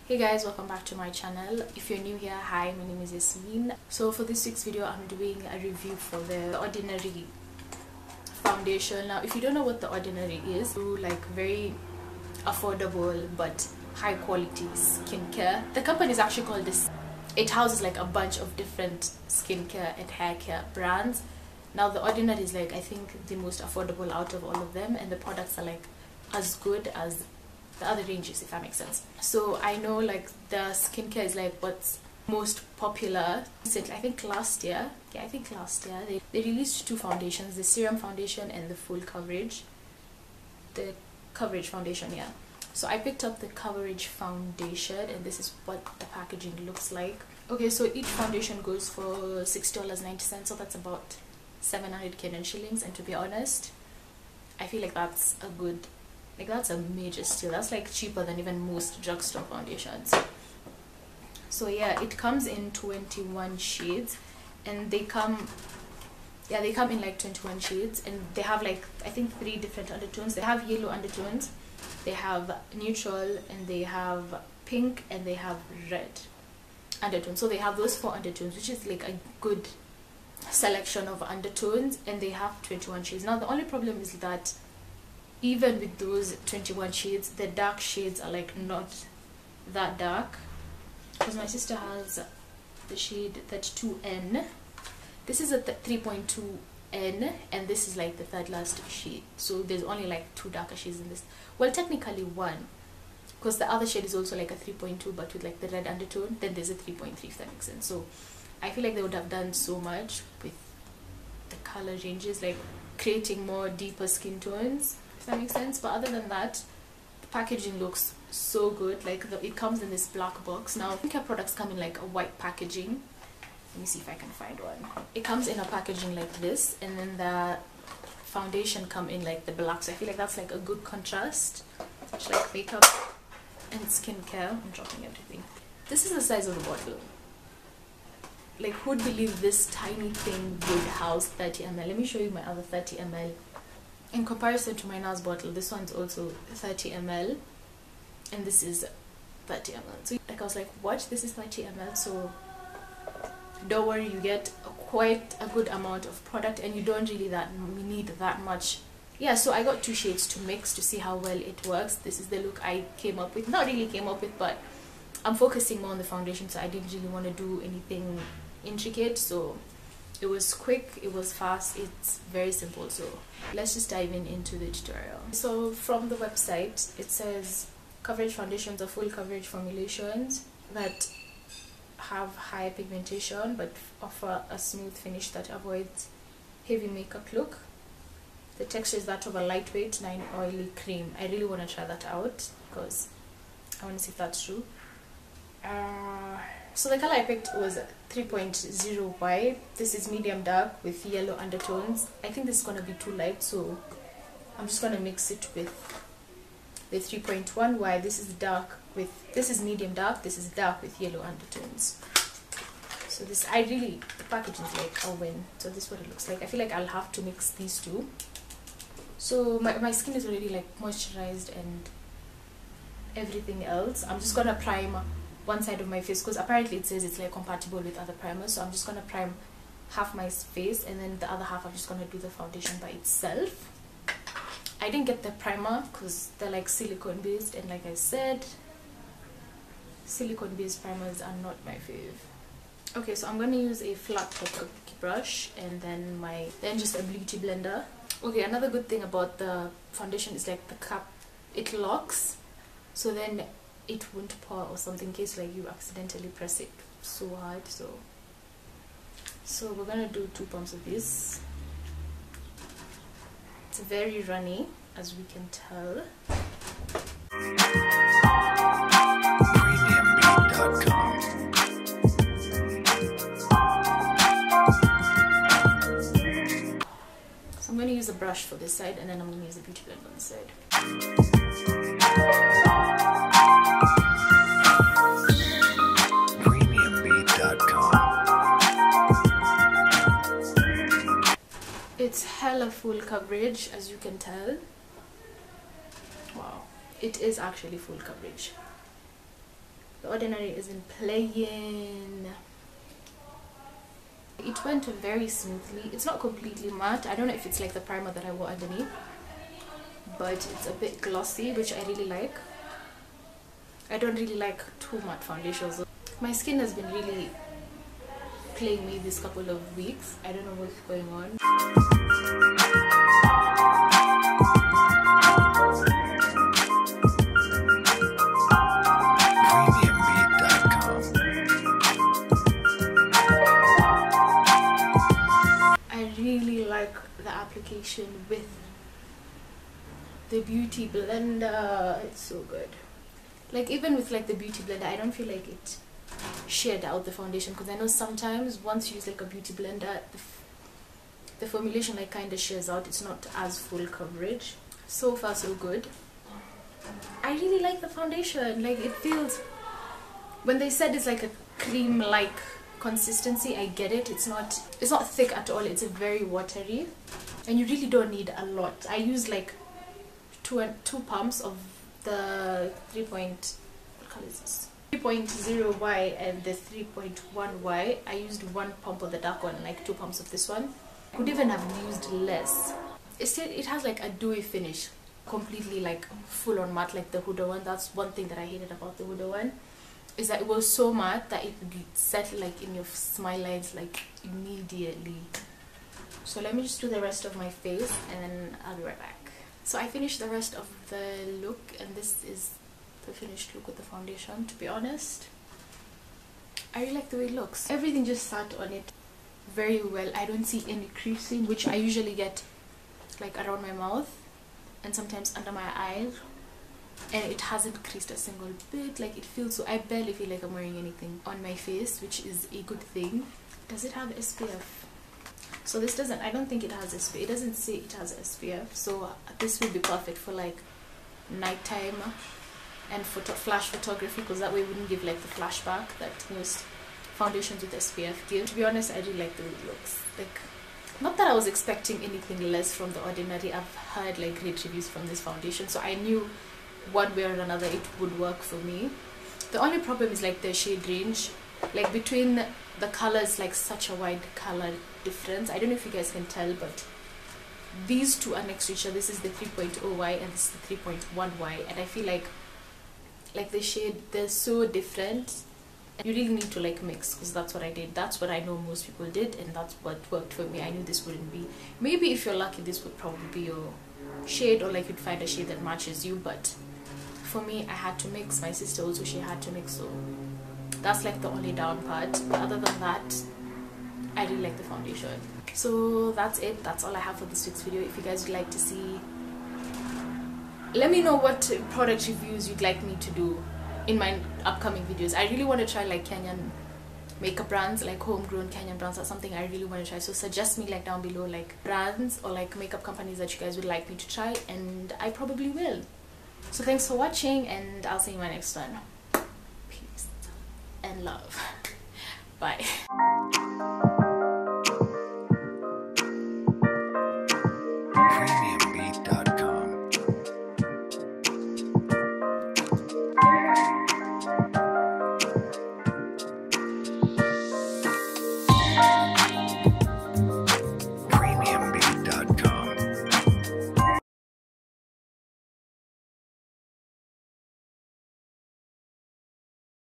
Hey guys, welcome back to my channel. If you're new here, hi, my name is Yasmin. So for this week's video, I'm doing a review for the Ordinary foundation. Now, if you don't know what the Ordinary is, do like very affordable but high quality skincare. The company is actually called this. It houses like a bunch of different skincare and hair care brands. Now the Ordinary is like, I think, the most affordable out of all of them, and the products are like as good as the other ranges, if that makes sense. So I know like the skincare is like what's most popular. Since I think last year they released two foundations, the serum foundation and the full coverage, the coverage foundation. Yeah, so I picked up the coverage foundation, and this is what the packaging looks like. Okay, so each foundation goes for $60.90, so that's about 700 Kenyan shillings, and to be honest, I feel like that's a good, like that's a major steal. That's like cheaper than even most drugstore foundations. So yeah, it comes in 21 shades, and they come in like 21 shades, and they have like, I think, 3 different undertones. They have yellow undertones, they have neutral, and they have pink, and they have red undertones. So they have those 4 undertones, which is like a good selection of undertones, and they have 21 shades. Now the only problem is that even with those 21 shades, the dark shades are like not that dark, because my sister has the shade 32N. This is a 3.2N, and this is like the third last shade, so there's only like 2 darker shades in this. Well, technically 1, because the other shade is also like a 3.2 but with like the red undertone. Then there's a 3.3, if that makes sense. So I feel like they would have done so much with the color ranges, like creating more deeper skin tones, if that makes sense. But other than that, the packaging looks so good. Like it comes in this black box. Now skincare products come in like a white packaging. Let me see if I can find one. It comes in a packaging like this, and then the foundation come in like the black. So I feel like that's like a good contrast, much like makeup and skincare. I'm dropping everything. This is the size of the bottle. Like, who'd believe this tiny thing would house 30 ml? Let me show you my other 30 ml. In comparison to my NARS bottle, this one's also 30 ml, and this is 30 ml. So like I was like, what? This is 30 ml, so don't worry, you get quite a good amount of product, and you don't really need that much. Yeah, so I got 2 shades to mix to see how well it works. This is the look I came up with. Not really came up with, but I'm focusing more on the foundation, so I didn't really want to do anything intricate. So it was quick, it was fast, it's very simple. So let's just dive into the tutorial. So from the website, it says coverage foundations are full coverage formulations that have high pigmentation but offer a smooth finish that avoids heavy makeup look. The texture is that of a lightweight, non-oily cream. I really want to try that out because I want to see if that's true. So the color I picked was 3.0 white. This is medium dark with yellow undertones. I think this is going to be too light, so I'm just going to mix it with the 3.1 white. This is medium dark, this is dark with yellow undertones. So this, the packaging is like a win. So this is what it looks like. I feel like I'll have to mix these two. So my skin is already like moisturized and everything else. I'm just going to prime one side of my face, because apparently it says it's like compatible with other primers. So I'm just going to prime half my face, and then the other half I'm just going to do the foundation by itself. I didn't get the primer because they're like silicone based, and like I said, silicone based primers are not my fave. Okay, so I'm going to use a flat top brush, and then just a beauty blender. Okay, another good thing about the foundation is like the cap, it locks, so then it won't pour or something in case like you accidentally press it so hard. So we're gonna do 2 pumps of this. It's very runny, as we can tell. Premiumbeat.com. So I'm gonna use a brush for this side, and then I'm gonna use a beauty blender on this side. It's hella full coverage, as you can tell. Wow, it is actually full coverage. The Ordinary isn't playing. It went very smoothly. It's not completely matte. I don't know if it's like the primer that I wore underneath, but it's a bit glossy, which I really like. I don't really like too matte foundations. My skin has been really playing me this couple of weeks. I don't know what's going on. I really like the application with the Beauty Blender. It's so good. Like even with like the Beauty Blender, I don't feel like it shared out the foundation, because I know sometimes once you use like a Beauty Blender, the formulation like kind of shares out. It's not as full coverage. So far so good. I really like the foundation. Like it feels, when they said it's like a cream like consistency, I get it. It's not thick at all. It's very watery, and you really don't need a lot. I use like two pumps of the 3.0Y and the 3.1Y. I used one pump of the dark one and like 2 pumps of this one. I could even have used less. It has like a dewy finish, completely like full on matte like the Huda one. That's one thing that I hated about the Huda one, is that it was so matte that it set like in your smile lines like immediately. So let me just do the rest of my face and then I'll be right back. So I finished the rest of the look, and this is the finished look with the foundation. To be honest, I really like the way it looks. Everything just sat on it very well. I don't see any creasing, which I usually get like around my mouth and sometimes under my eyes, and it hasn't creased a single bit. Like it feels so, I barely feel like I'm wearing anything on my face, which is a good thing. Does it have SPF? So this doesn't, I don't think it has SPF. It doesn't say it has SPF, so this will be perfect for like nighttime and flash photography, because that way it wouldn't give like the flashback that most foundations with SPF give. To be honest, I really like the way it looks. Like, not that I was expecting anything less from The Ordinary. I've heard like great reviews from this foundation, so I knew one way or another it would work for me. The only problem is like the shade range. Like between the colors, like such a wide color difference. I don't know if you guys can tell, but these two are next to each other. This is the 3.0Y and this is the 3.1Y, and I feel like the shade, they're so different. You really need to like mix, because that's what I did. That's what I know most people did, and that's what worked for me. I knew this wouldn't be, maybe if you're lucky this would probably be your shade, or like you'd find a shade that matches you, but for me I had to mix. My sister also, she had to mix, so that's like the only down part. But other than that, I really like the foundation. So that's it. That's all I have for this week's video. If you guys would like to see, let me know what product reviews you'd like me to do in my upcoming videos. I really want to try like Kenyan makeup brands, like homegrown Kenyan brands. That's something I really want to try. So suggest me like down below like brands or like makeup companies that you guys would like me to try, and I probably will. So thanks for watching, and I'll see you in my next one. Peace and love. Bye.